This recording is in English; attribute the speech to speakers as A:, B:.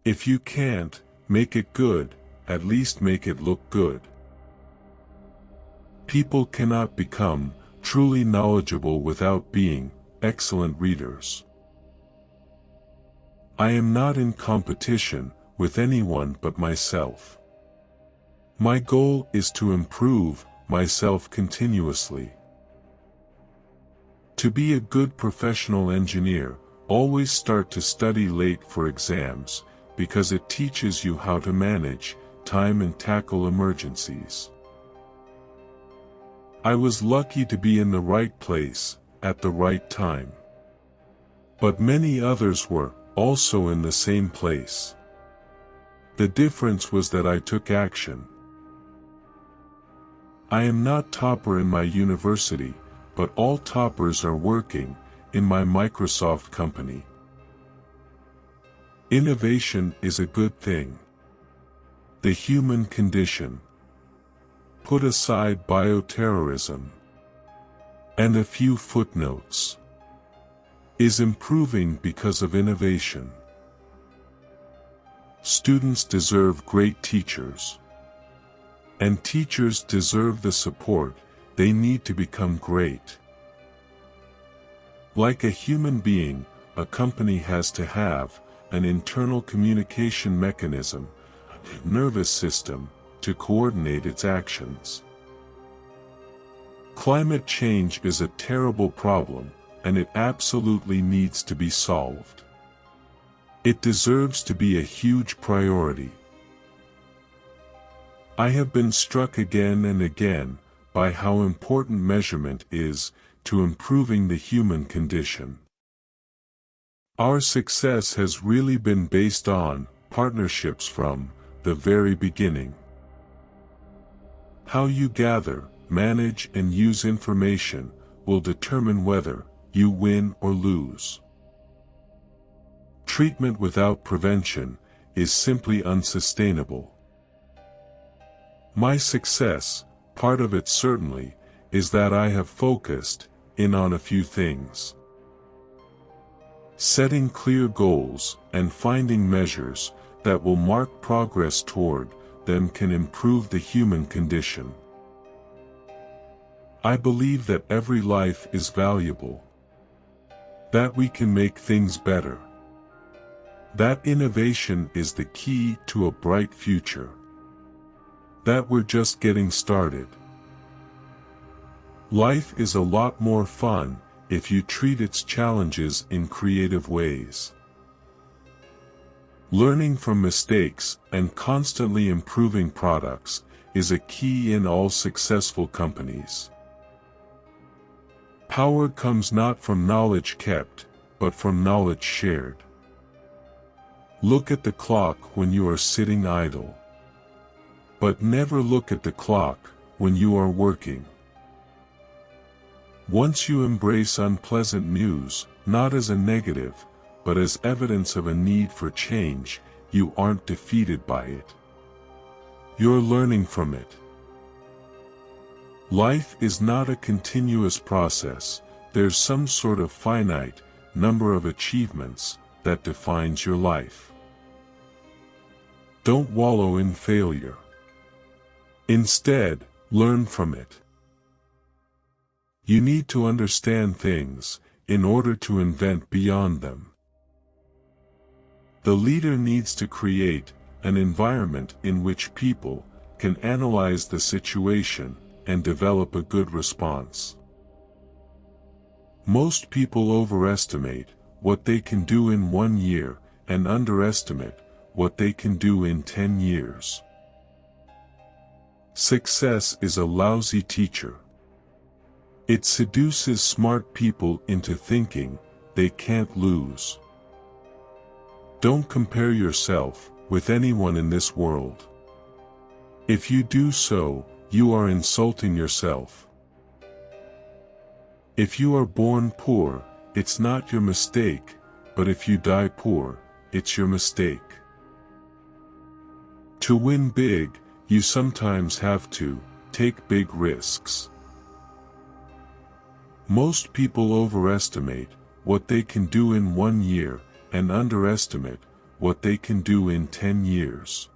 A: If you can't make it good, at least make it look good. People cannot become truly knowledgeable without being excellent readers. I am not in competition with anyone but myself. My goal is to improve myself continuously. To be a good professional engineer, always start to study late for exams, because it teaches you how to manage time and tackle emergencies. I was lucky to be in the right place, at the right time. But many others were also in the same place. The difference was that I took action. I am not topper in my university, but all toppers are working in my Microsoft company. Innovation is a good thing. The human condition, put aside bioterrorism and a few footnotes, is improving because of innovation. Students deserve great teachers, and teachers deserve the support they need to become great. Like a human being, a company has to have an internal communication mechanism, a nervous system, to coordinate its actions. Climate change is a terrible problem, and it absolutely needs to be solved. It deserves to be a huge priority. I have been struck again and again by how important measurement is to improving the human condition. Our success has really been based on partnerships from the very beginning. How you gather, manage, and use information will determine whether you win or lose. Treatment without prevention is simply unsustainable. My success, part of it certainly, is that I have focused in on a few things. Setting clear goals and finding measures that will mark progress toward them can improve the human condition. I believe that every life is valuable, that we can make things better, that innovation is the key to a bright future, that we're just getting started. Life is a lot more fun if you treat its challenges in creative ways. Learning from mistakes and constantly improving products is a key in all successful companies. Power comes not from knowledge kept, but from knowledge shared. Look at the clock when you are sitting idle. But never look at the clock when you are working. Once you embrace unpleasant news, not as a negative, but as evidence of a need for change, you aren't defeated by it. You're learning from it. Life is not a continuous process. There's some sort of finite number of achievements that defines your life. Don't wallow in failure. Instead, learn from it. You need to understand things in order to invent beyond them. The leader needs to create an environment in which people can analyze the situation and develop a good response. Most people overestimate what they can do in 1 year and underestimate what they can do in 10 years. Success is a lousy teacher. It seduces smart people into thinking they can't lose. Don't compare yourself with anyone in this world. If you do so, you are insulting yourself. If you are born poor, it's not your mistake, but if you die poor, it's your mistake. To win big, you sometimes have to take big risks. Most people overestimate what they can do in 1 year and underestimate what they can do in 10 years.